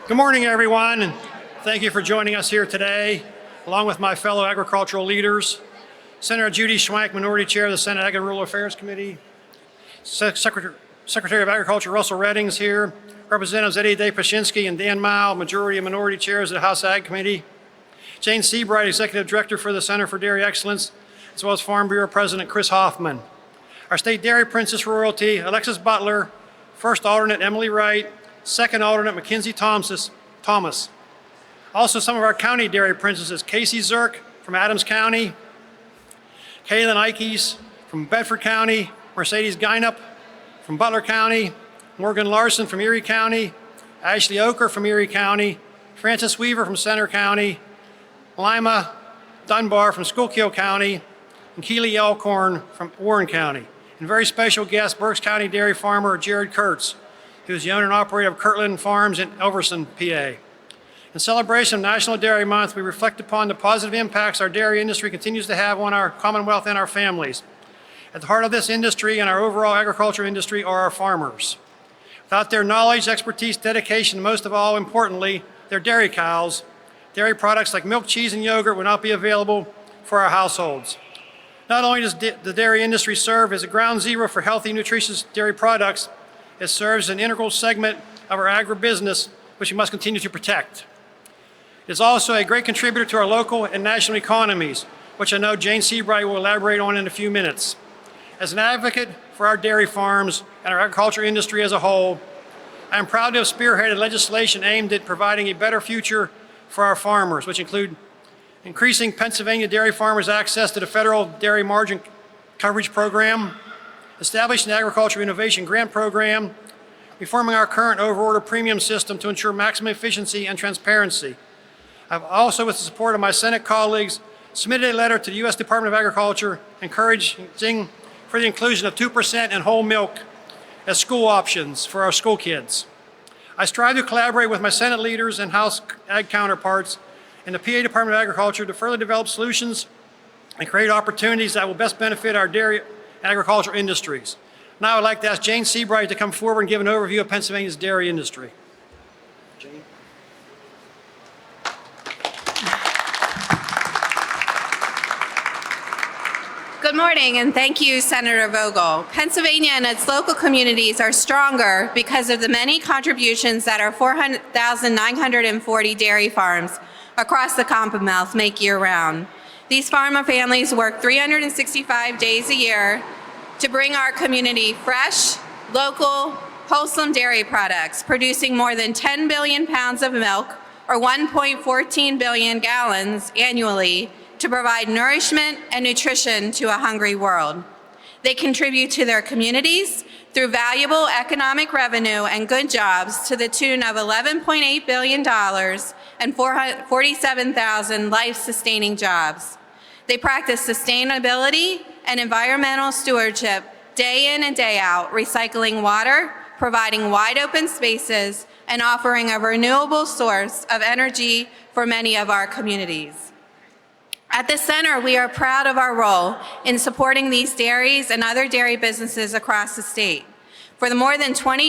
Good morning, everyone, and thank you for joining us here today, along with my fellow agricultural leaders, Senator Judy Schwank, Minority Chair of the Senate Ag and Rural Affairs Committee, Secretary of Agriculture Russell Redding is here, Representatives Eddie Pashinsky and Dan Mile, Majority and Minority Chairs of the House Ag Committee, Jane Seabright, Executive Director for the Center for Dairy Excellence, as well as Farm Bureau President Chris Hoffman. Our State Dairy Princess Royalty, Alexis Butler, First Alternate Emily Wright, Second Alternate Mackenzie Thomas. Also some of our county dairy princesses, Casey Zirk from Adams County, Kaylin Ikes from Bedford County, Mercedes Geinup from Butler County, Morgan Larson from Erie County, Ashley Oker from Erie County, Frances Weaver from Center County, Lima Dunbar from Schuylkill County, and Keely Elkhorn from Warren County. And very special guest, Berks County dairy farmer Jared Kurtz, who is the owner and operator of Kirtland Farms in Elverson, PA. In celebration of National Dairy Month, we reflect upon the positive impacts our dairy industry continues to have on our Commonwealth and our families. At the heart of this industry and our overall agriculture industry are our farmers. Without their knowledge, expertise, dedication, and most of all, importantly, their dairy cows, dairy products like milk, cheese, and yogurt would not be available for our households. Not only does the dairy industry serve as a ground zero for healthy, nutritious dairy products, it serves as an integral segment of our agribusiness, which we must continue to protect. It is also a great contributor to our local and national economies, which I know Jane Seabright will elaborate on in a few minutes. As an advocate for our dairy farms and our agriculture industry as a whole, I am proud to have spearheaded legislation aimed at providing a better future for our farmers, which include increasing Pennsylvania dairy farmers' access to the federal dairy margin coverage program, establishing the Agriculture Innovation Grant Program, reforming our current over-order premium system to ensure maximum efficiency and transparency. I've also, with the support of my Senate colleagues, submitted a letter to the U.S. Department of Agriculture encouraging for the inclusion of 2% in whole milk as school options for our school kids. I strive to collaborate with my Senate leaders and House Ag counterparts in the PA Department of Agriculture to further develop solutions and create opportunities that will best benefit our dairy agriculture industries. Now I'd like to ask Jane Seabright to come forward and give an overview of Pennsylvania's dairy industry. Jane. Good morning, and thank you, Senator Vogel. Pennsylvania and its local communities are stronger because of the many contributions that our 400,940 dairy farms across the Commonwealth make year-round. These farmer families work 365 days a year to bring our community fresh, local, wholesome dairy products, producing more than 10 billion pounds of milk, or 1.14 billion gallons annually, to provide nourishment and nutrition to a hungry world. They contribute to their communities through valuable economic revenue and good jobs to the tune of $11.8 billion and 47,000 life-sustaining jobs. They practice sustainability and environmental stewardship day in and day out, recycling water, providing wide open spaces, and offering a renewable source of energy for many of our communities. At the center, we are proud of our role in supporting these dairies and other dairy businesses across the state. For the last 20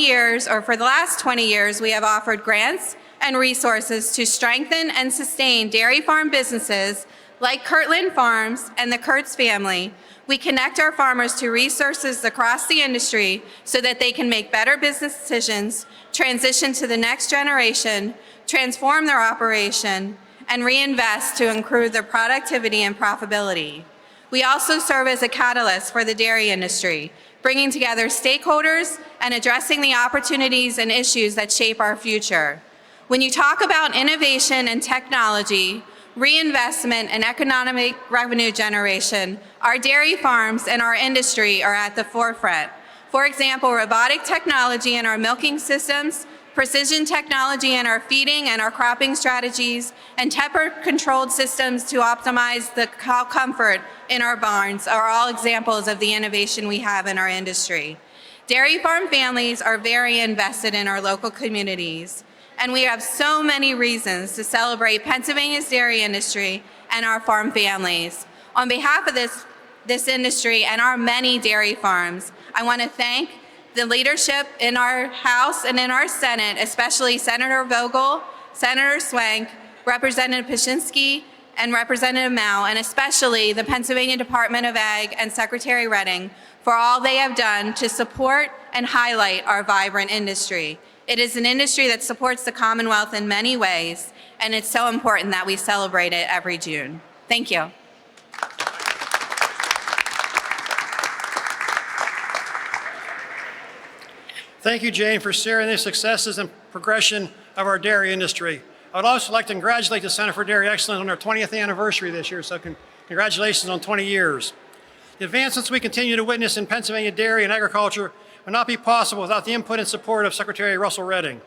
years, we have offered grants and resources to strengthen and sustain dairy farm businesses like Kirtland Farms and the Kurtz family. We connect our farmers to resources across the industry so that they can make better business decisions, transition to the next generation, transform their operation, and reinvest to improve their productivity and profitability. We also serve as a catalyst for the dairy industry, bringing together stakeholders and addressing the opportunities and issues that shape our future. When you talk about innovation and technology, reinvestment and economic revenue generation, our dairy farms and our industry are at the forefront. For example, robotic technology in our milking systems, precision technology in our feeding and our cropping strategies, and temperature-controlled systems to optimize the cow comfort in our barns are all examples of the innovation we have in our industry. Dairy farm families are very invested in our local communities, and we have so many reasons to celebrate Pennsylvania's dairy industry and our farm families. On behalf of this industry and our many dairy farms, I want to thank the leadership in our House and in our Senate, especially Senator Vogel, Senator Swank, Representative Paszynski, and Representative Mao, and especially the Pennsylvania Department of Ag and Secretary Redding for all they have done to support and highlight our vibrant industry. It is an industry that supports the Commonwealth in many ways, and it's so important that we celebrate it every June. Thank you. Thank you, Jane, for sharing the successes and progression of our dairy industry. I would also like to congratulate the Center for Dairy Excellence on their 20th anniversary this year, so congratulations on 20 years. The advancements we continue to witness in Pennsylvania dairy and agriculture would not be possible without the input and support of Secretary Russell Redding.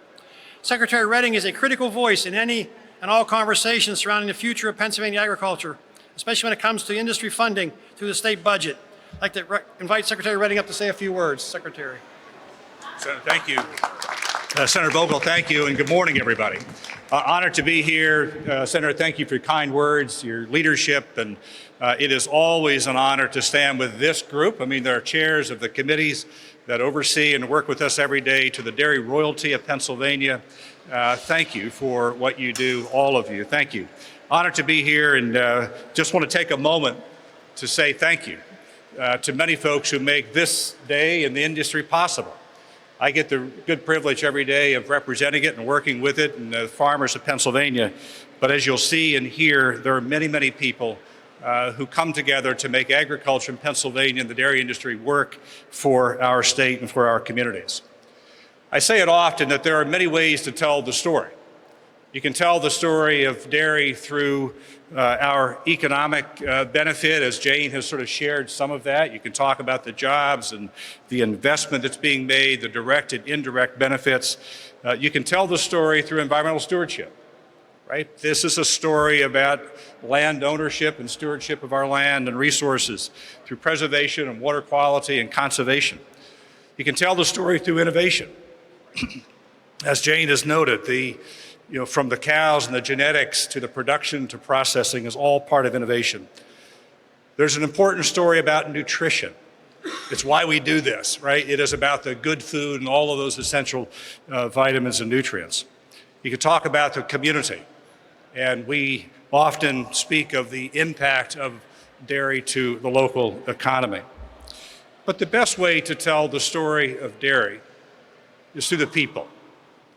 Secretary Redding is a critical voice in any and all conversations surrounding the future of Pennsylvania agriculture, especially when it comes to industry funding through the state budget. I'd like to invite Secretary Redding up to say a few words. Secretary. Senator, thank you. Senator Vogel, thank you, and good morning, everybody. Honored to be here. Senator, thank you for your kind words, your leadership, and it is always an honor to stand with this group. I mean, there are chairs of the committees that oversee and work with us every day, to the dairy royalty of Pennsylvania. Thank you for what you do, all of you. Thank you. Honored to be here, and just want to take a moment to say thank you to many folks who make this day in the industry possible. I get the good privilege every day of representing it and working with it and the farmers of Pennsylvania. But as you'll see and hear, there are many, many people who come together to make agriculture in Pennsylvania and the dairy industry work for our state and for our communities. I say it often that there are many ways to tell the story. You can tell the story of dairy through our economic benefit, as Jane has sort of shared some of that. You can talk about the jobs and the investment that's being made, the direct and indirect benefits. You can tell the story through environmental stewardship, right? This is a story about land ownership and stewardship of our land and resources through preservation and water quality and conservation. You can tell the story through innovation. As Jane has noted, from the cows and the genetics to the production to processing is all part of innovation. There's an important story about nutrition. It's why we do this, right? It is about the good food and all of those essential vitamins and nutrients. You can talk about the community, and we often speak of the impact of dairy to the local economy. But the best way to tell the story of dairy is through the people.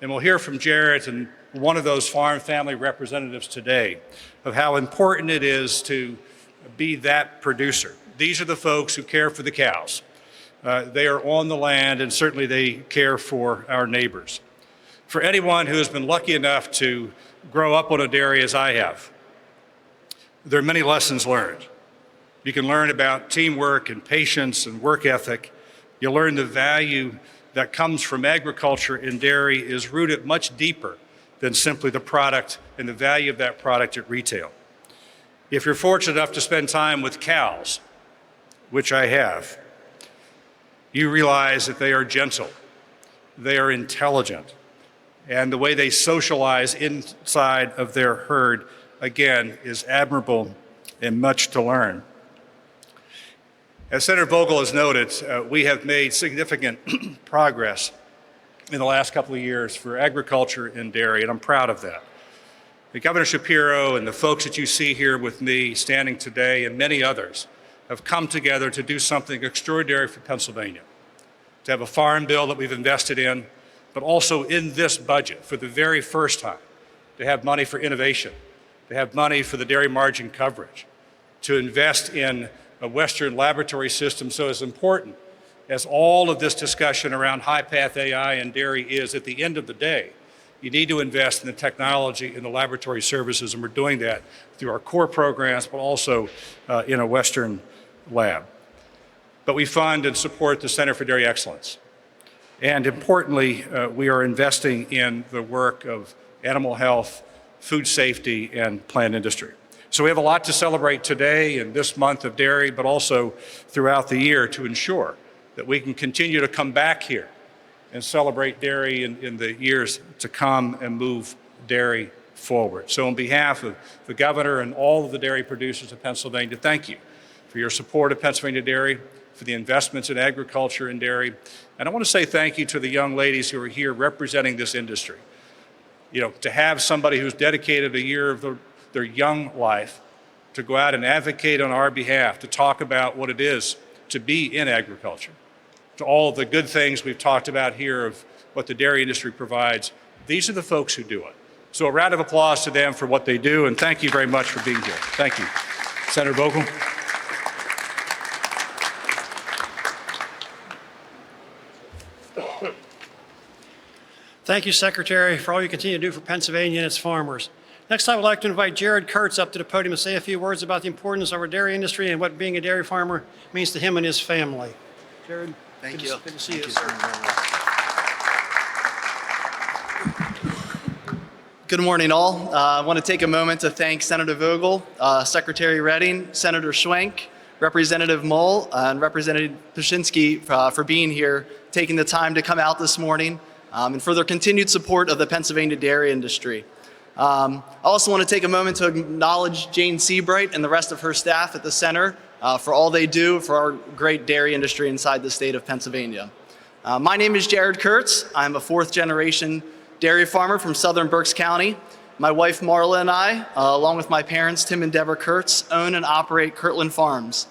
And we'll hear from Jarrett and one of those farm family representatives today of how important it is to be that producer. These are the folks who care for the cows. They are on the land, and certainly they care for our neighbors. For anyone who has been lucky enough to grow up on a dairy as I have, there are many lessons learned. You can learn about teamwork and patience and work ethic. You'll learn the value that comes from agriculture and dairy is rooted much deeper than simply the product and the value of that product at retail. If you're fortunate enough to spend time with cows, which I have, you realize that they are gentle, they are intelligent, and the way they socialize inside of their herd, again, is admirable and much to learn. As Senator Vogel has noted, we have made significant progress in the last couple of years for agriculture and dairy, and I'm proud of that. Governor Shapiro and the folks that you see here with me standing today and many others have come together to do something extraordinary for Pennsylvania, to have a farm bill that we've invested in, but also in this budget for the very first time, to have money for innovation, to have money for the dairy margin coverage, to invest in a Western laboratory system. So as important as all of this discussion around high-path AI and dairy is, at the end of the day, you need to invest in the technology and the laboratory services, and we're doing that through our core programs, but also in a Western lab. But we fund and support the Center for Dairy Excellence. And importantly, we are investing in the work of animal health, food safety, and plant industry. So we have a lot to celebrate today and this month of dairy, but also throughout the year to ensure that we can continue to come back here and celebrate dairy in the years to come and move dairy forward. So on behalf of the governor and all of the dairy producers of Pennsylvania, thank you for your support of Pennsylvania dairy. for the investments in agriculture and dairy. And I want to say thank you to the young ladies who are here representing this industry. To have somebody who's dedicated a year of their young life to go out and advocate on our behalf, to talk about what it is to be in agriculture, to all the good things we've talked about here of what the dairy industry provides. These are the folks who do it. So a round of applause to them for what they do, and thank you very much for being here. Thank you. Senator Vogel. Thank you, Secretary, for all you continue to do for Pennsylvania and its farmers. Next, I would like to invite Jared Kurtz up to the podium to say a few words about the importance of our dairy industry and what being a dairy farmer means to him and his family. Jared, Thank you. Good to see you, Thank sir. Good morning, all. I want to take a moment to thank Senator Vogel, Secretary Redding, Senator Schwenk, Representative Moll, and Representative Pshinski for being here, taking the time to come out this morning, and for their continued support of the Pennsylvania dairy industry. I also want to take a moment to acknowledge Jane Seabright and the rest of her staff at the center for all they do for our great dairy industry inside the state of Pennsylvania. My name is Jared Kurtz. I'm a fourth-generation dairy farmer from southern Berks County. My wife Marla and I, along with my parents Tim and Deborah Kurtz, own and operate Kirtland Farms.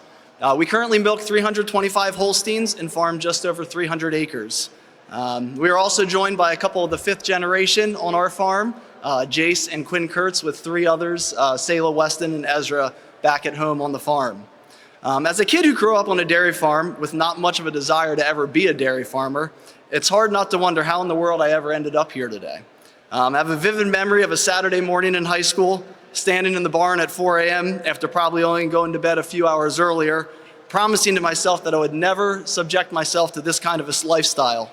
We currently milk 325 Holsteins and farm just over 300 acres. We are also joined by a couple of the fifth generation on our farm, Jace and Quinn Kurtz, with three others, Sayla, Weston, and Ezra, back at home on the farm. As a kid who grew up on a dairy farm with not much of a desire to ever be a dairy farmer, it's hard not to wonder how in the world I ever ended up here today. I have a vivid memory of a Saturday morning in high school, standing in the barn at 4 a.m. after probably only going to bed a few hours earlier, promising to myself that I would never subject myself to this kind of a lifestyle.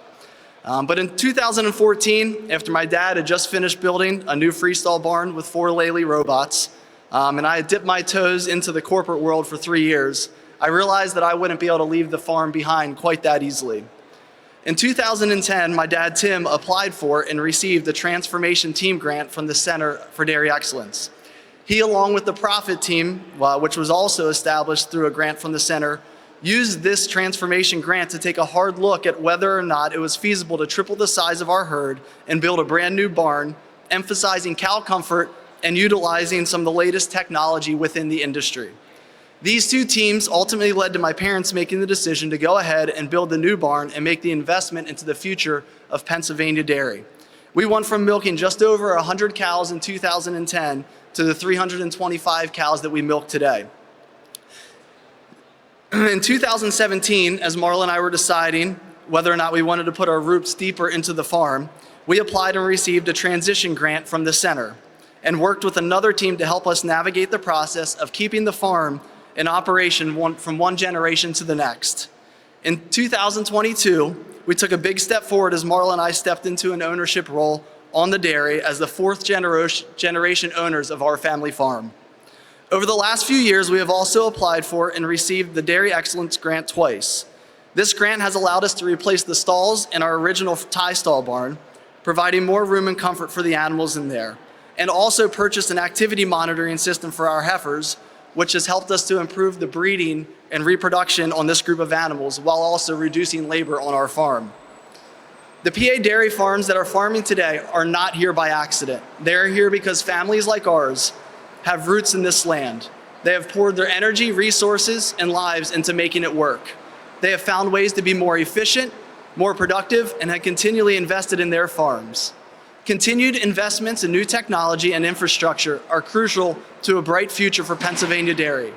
But in 2014, after my dad had just finished building a new freestall barn with 4 Lely robots, and I had dipped my toes into the corporate world for 3 years, I realized that I wouldn't be able to leave the farm behind quite that easily. In 2010, my dad, Tim, applied for and received the Transformation Team Grant from the Center for Dairy Excellence. He, along with the Profit Team, which was also established through a grant from the center, used this transformation grant to take a hard look at whether or not it was feasible to triple the size of our herd and build a brand new barn, emphasizing cow comfort and utilizing some of the latest technology within the industry. These two teams ultimately led to my parents making the decision to go ahead and build the new barn and make the investment into the future of Pennsylvania dairy. We went from milking just over 100 cows in 2010 to the 325 cows that we milk today. In 2017, as Marla and I were deciding whether or not we wanted to put our roots deeper into the farm, we applied and received a transition grant from the center and worked with another team to help us navigate the process of keeping the farm in operation from one generation to the next. In 2022, we took a big step forward as Marla and I stepped into an ownership role on the dairy as the fourth generation owners of our family farm. Over the last few years, we have also applied for and received the Dairy Excellence Grant twice. This grant has allowed us to replace the stalls in our original tie stall barn, providing more room and comfort for the animals in there, and also purchased an activity monitoring system for our heifers, which has helped us to improve the breeding and reproduction on this group of animals while also reducing labor on our farm. The PA dairy farms that are farming today are not here by accident. They're here because families like ours have roots in this land. They have poured their energy, resources, and lives into making it work. They have found ways to be more efficient, more productive, and have continually invested in their farms. Continued investments in new technology and infrastructure are crucial to a bright future for Pennsylvania dairy.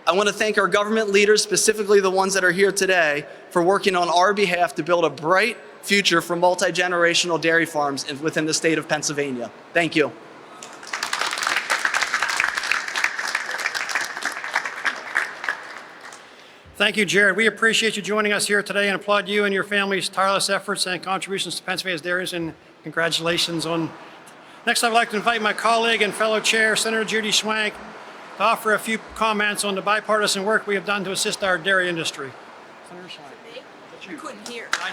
I want to thank our government leaders, specifically the ones that are here today, for working on our behalf to build a bright future for multi-generational dairy farms within the state of Pennsylvania. Thank you. Thank you, Jared. We appreciate you joining us here today and applaud you and your family's tireless efforts and contributions to Pennsylvania's dairies, and congratulations on. Next, I'd like to invite my colleague and fellow chair, Senator Judy Schwank, to offer a few comments on the bipartisan work we have done to assist our dairy industry. Senator Schwank. I couldn't hear. I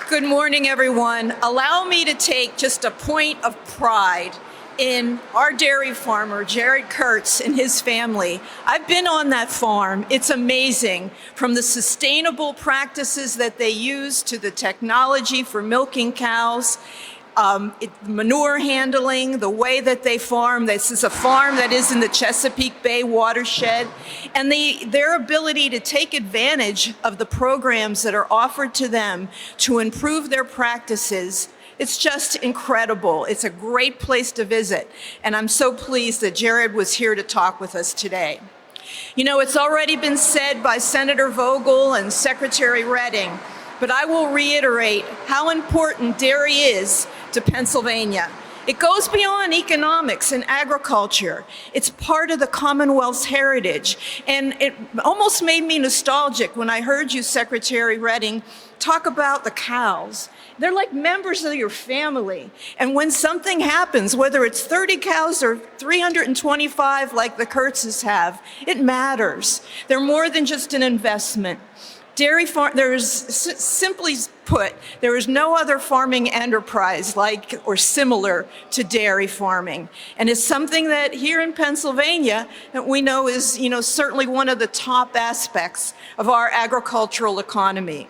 know. Good morning, everyone. Allow me to take just a point of pride in our dairy farmer, Jared Kurtz, and his family. I've been on that farm. It's amazing. From the sustainable practices that they use to the technology for milking cows, manure handling, the way that they farm. This is a farm that is in the Chesapeake Bay watershed. And their ability to take advantage of the programs that are offered to them to improve their practices, it's just incredible. It's a great place to visit. And I'm so pleased that Jared was here to talk with us today. You know, it's already been said by Senator Vogel and Secretary Redding, but I will reiterate how important dairy is to Pennsylvania. It goes beyond economics and agriculture. It's part of the Commonwealth's heritage. And it almost made me nostalgic when I heard you, Secretary Redding, talk about the cows. They're like members of your family. And when something happens, whether it's 30 cows or 325 like the Kurtzes have, it matters. They're more than just an investment. Dairy farm, simply put, there is no other farming enterprise like or similar to dairy farming. And it's something that here in Pennsylvania that we know is, certainly one of the top aspects of our agricultural economy.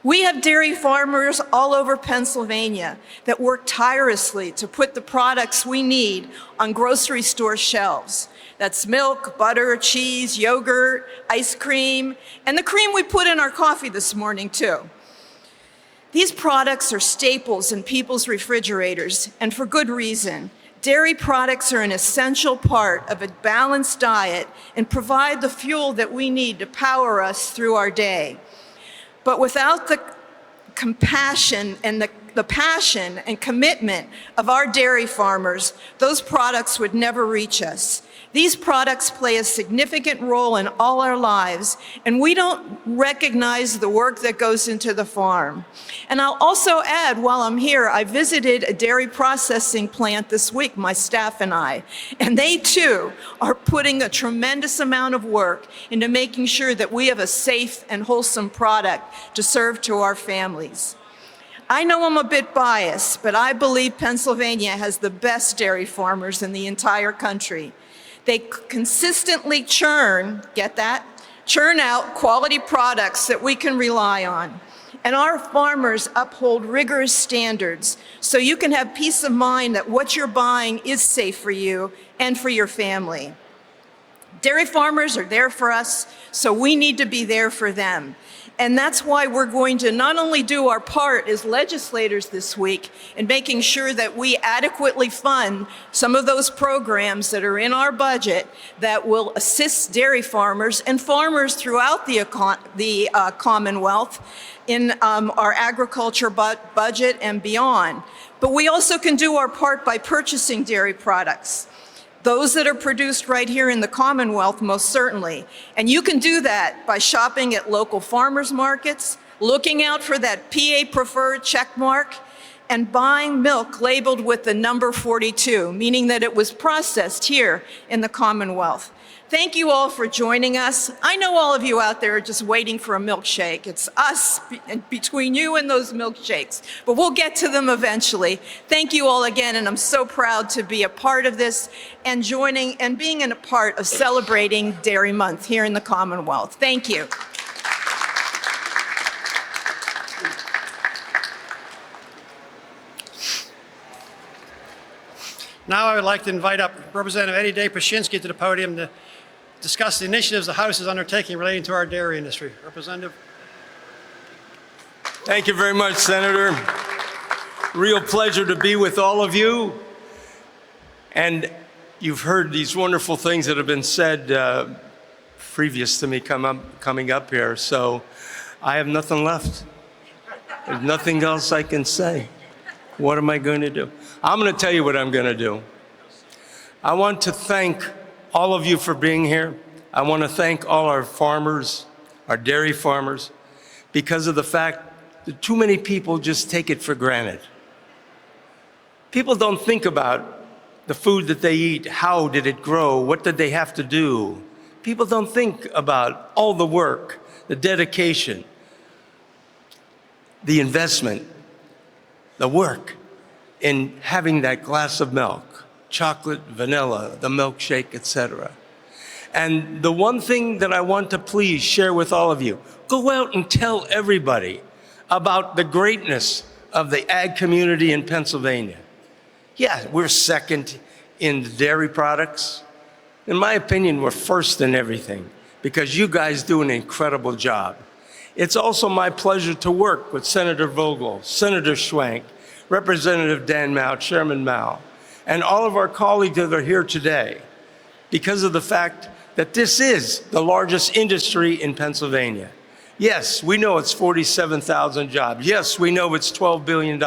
We have dairy farmers all over Pennsylvania that work tirelessly to put the products we need on grocery store shelves. That's milk, butter, cheese, yogurt, ice cream, and the cream we put in our coffee this morning, too. These products are staples in people's refrigerators, and for good reason. Dairy products are an essential part of a balanced diet and provide the fuel that we need to power us through our day. But without the compassion and the passion and commitment of our dairy farmers, those products would never reach us. These products play a significant role in all our lives, and we don't recognize the work that goes into the farm. And I'll also add, while I'm here, I visited a dairy processing plant this week, my staff and I, and they too are putting a tremendous amount of work into making sure that we have a safe and wholesome product to serve to our families. I know I'm a bit biased, but I believe Pennsylvania has the best dairy farmers in the entire country. They consistently get that? Churn out quality products that we can rely on. And our farmers uphold rigorous standards so you can have peace of mind that what you're buying is safe for you and for your family. Dairy farmers are there for us, so we need to be there for them. And that's why we're going to not only do our part as legislators this week in making sure that we adequately fund some of those programs that are in our budget that will assist dairy farmers and farmers throughout the Commonwealth in our agriculture budget and beyond. But we also can do our part by purchasing dairy products. Those that are produced right here in the Commonwealth, most certainly. And you can do that by shopping at local farmers markets, looking out for that PA preferred check mark, and buying milk labeled with the number 42, meaning that it was processed here in the Commonwealth. Thank you all for joining us. I know all of you out there are just waiting for a milkshake. It's us between you and those milkshakes, but we'll get to them eventually. Thank you all again, and I'm so proud to be a part of this and joining and being a part of celebrating Dairy Month here in the Commonwealth. Thank you. Now I would like to invite up Representative Eddie Day Pashinsky to the podium to discuss the initiatives the House is undertaking relating to our dairy industry. Representative. Thank you very much, Senator. Real pleasure to be with all of you. And you've heard these wonderful things that have been said previous to me coming up here. So I have nothing left. There's nothing else I can say. What am I going to do? I'm going to tell you what I'm going to do. I want to thank all of you for being here. I want to thank all our farmers, our dairy farmers, because of the fact that too many people just take it for granted. People don't think about the food that they eat. How did it grow? What did they have to do? People don't think about all the work, the dedication, the investment, the work in having that glass of milk chocolate, vanilla, the milkshake, etc. And the one thing that I want to please share with all of you, go out and tell everybody about the greatness of the ag community in Pennsylvania. Yeah, we're second in the dairy products. In my opinion, we're first in everything because you guys do an incredible job. It's also my pleasure to work with Senator Vogel, Senator Schwenk, Representative Dan Mao, Chairman Mao, and all of our colleagues that are here today because of the fact that this is the largest industry in Pennsylvania. Yes, we know it's 47,000 jobs. Yes, we know it's $12 billion,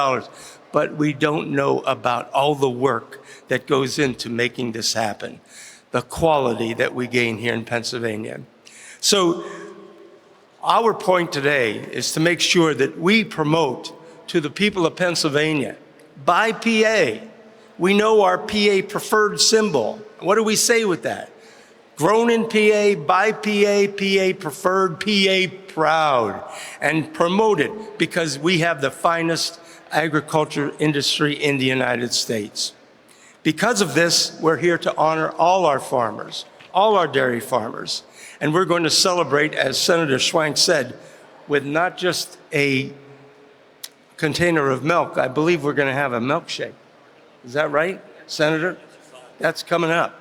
but we don't know about all the work that goes into making this happen, the quality that we gain here in Pennsylvania. So our point today is to make sure that we promote to the people of Pennsylvania, buy PA. We know our PA preferred symbol. What do we say with that? Grown in PA, buy PA, PA preferred, PA proud, and promote it because we have the finest agriculture industry in the United States. Because of this, we're here to honor all our farmers, all our dairy farmers, and we're going to celebrate, as Senator Schwenk said, with not just a container of milk. I believe we're going to have a milkshake. Is that right, Senator? That's coming up.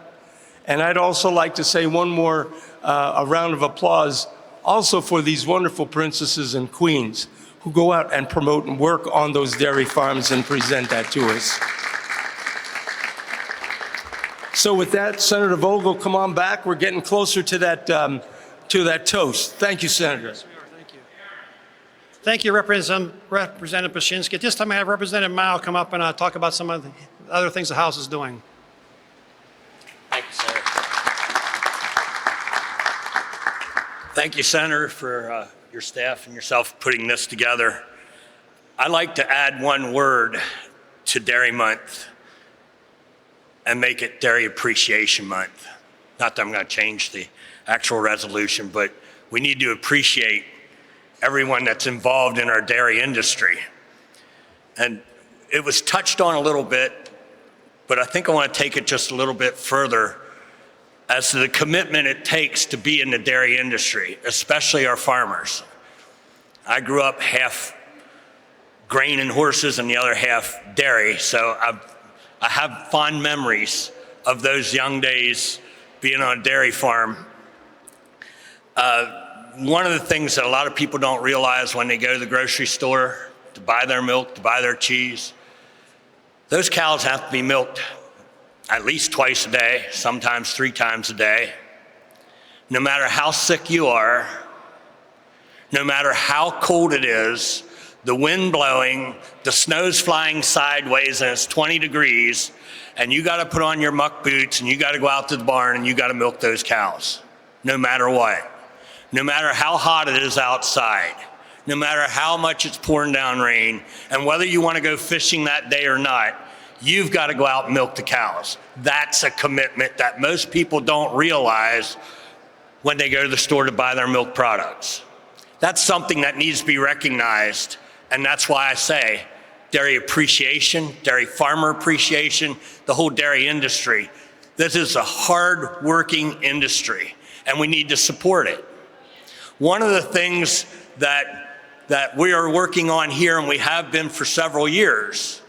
And I'd also like to say one more, a round of applause also for these wonderful princesses and queens who go out and promote and work on those dairy farms and present that to us. So with that, Senator Vogel, come on back. We're getting closer to that toast. Thank you, Senator. Thank you, Representative Pashinsky. At this time, I have Representative Mao come up and talk about some of the other things the House is doing. Thank you, Senator. Thank you, Senator, for your staff and yourself putting this together. I'd like to add one word to Dairy Month and make it Dairy Appreciation Month. Not that I'm going to change the actual resolution, but we need to appreciate everyone that's involved in our dairy industry. And it was touched on a little bit, but I think I want to take it just a little bit further as to the commitment it takes to be in the dairy industry, especially our farmers. I grew up half grain and horses and the other half dairy, so I have fond memories of those young days being on a dairy farm. One of the things that a lot of people don't realize when they go to the grocery store to buy their milk, to buy their cheese, those cows have to be milked at least twice a day, sometimes 3 times a day. No matter how sick you are, no matter how cold it is, the wind blowing, the snow's flying sideways and it's 20 degrees, and you gotta put on your muck boots and you gotta go out to the barn and you gotta milk those cows, no matter what. No matter how hot it is outside, no matter how much it's pouring down rain, and whether you wanna go fishing that day or not, you've gotta go out and milk the cows. That's a commitment that most people don't realize when they go to the store to buy their milk products. That's something that needs to be recognized, and that's why I say dairy appreciation, dairy farmer appreciation, the whole dairy industry. This is a hard-working industry, and we need to support it. One of the things that we are working on here, and we have been for several years,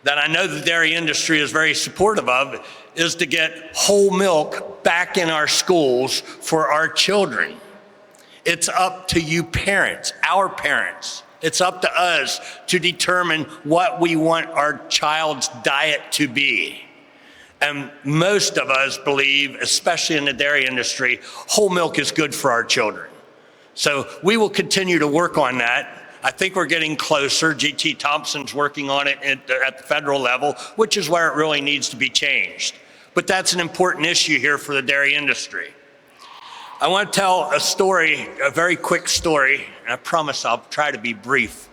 that I know the dairy industry is very supportive of, is to get whole milk back in our schools for our children. It's up to you parents, our parents. It's up to us to determine what we want our child's diet to be. And most of us believe, especially in the dairy industry, whole milk is good for our children. So we will continue to work on that. I think we're getting closer. G.T. Thompson's working on it at the federal level, which is where it really needs to be changed. But that's an important issue here for the dairy industry. I want to tell a story, a very quick story, and I promise I'll try to be brief,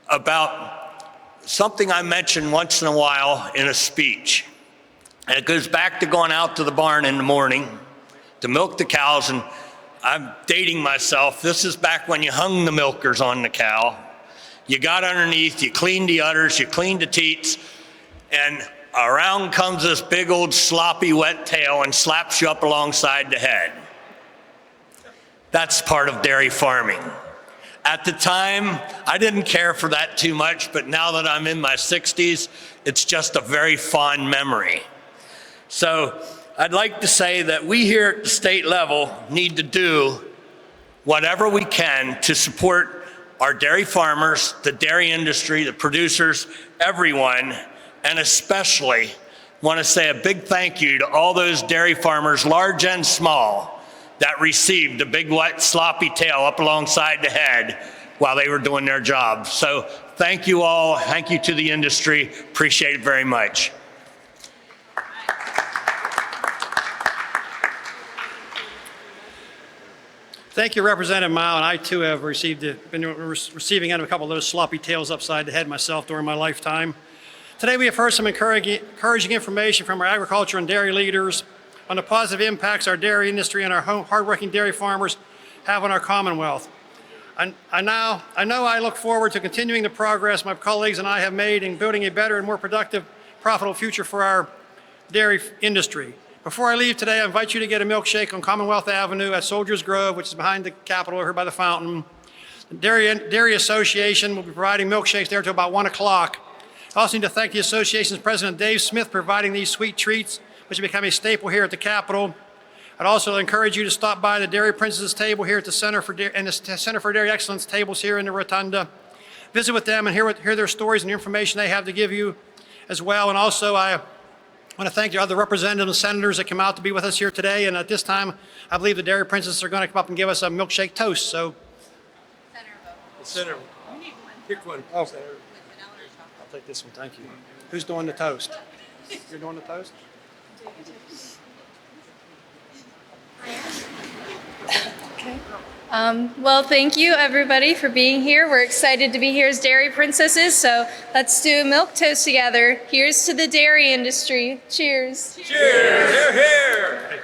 about something I mention once in a while in a speech. And it goes back to going out to the barn in the morning to milk the cows, and I'm dating myself. This is back when you hung the milkers on the cow. You got underneath, you cleaned the udders, you cleaned the teats, and around comes this big old sloppy wet tail and slaps you up alongside the head. That's part of dairy farming. At the time, I didn't care for that too much, but now that I'm in my 60s, it's just a very fond memory. So I'd like to say that we here at the state level need to do whatever we can to support our dairy farmers, the dairy industry, the producers, everyone, and especially want to say a big thank you to all those dairy farmers, large and small, that received the big wet sloppy tail up alongside the head while they were doing their job. So thank you all. Thank you to the industry. Appreciate it very much. Thank you, Representative Mile, and I too have been receiving a couple of those sloppy tails upside the head myself during my lifetime. Today we have heard some encouraging information from our agriculture and dairy leaders on the positive impacts our dairy industry and our hardworking dairy farmers have on our Commonwealth. I know I look forward to continuing the progress my colleagues and I have made in building a better and more productive, profitable future for our dairy industry. Before I leave today, I invite you to get a milkshake on Commonwealth Avenue at Soldiers Grove, which is behind the Capitol here by the fountain. The Dairy Association will be providing milkshakes there until about 1 o'clock. I also need to thank the association's president, Dave Smith, for providing these sweet treats, which have become a staple here at the Capitol. I'd also encourage you to stop by the Dairy Princesses table here at the Center for Dairy Excellence tables here in the Rotunda. Visit with them and hear their stories and the information they have to give you as well. And also, I want to thank the other representatives and senators that come out to be with us here today. And at this time, I believe the Dairy Princesses are going to come up and give us a milkshake toast. So, Senator, pick one. oh, I'll take this one. Thank you. Who's doing the toast? You're doing the toast? Okay. Well, thank you everybody for being here. We're excited to be here as Dairy Princesses, so let's do a milk toast together. Here's to the dairy industry. Cheers. Cheers! Here, here!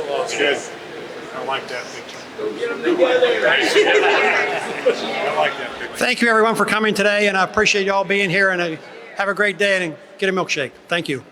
That's good. I like that picture. I like that picture. Thank you, everyone, for coming today, and I appreciate you all being here, and have a great day and get a milkshake. Thank you.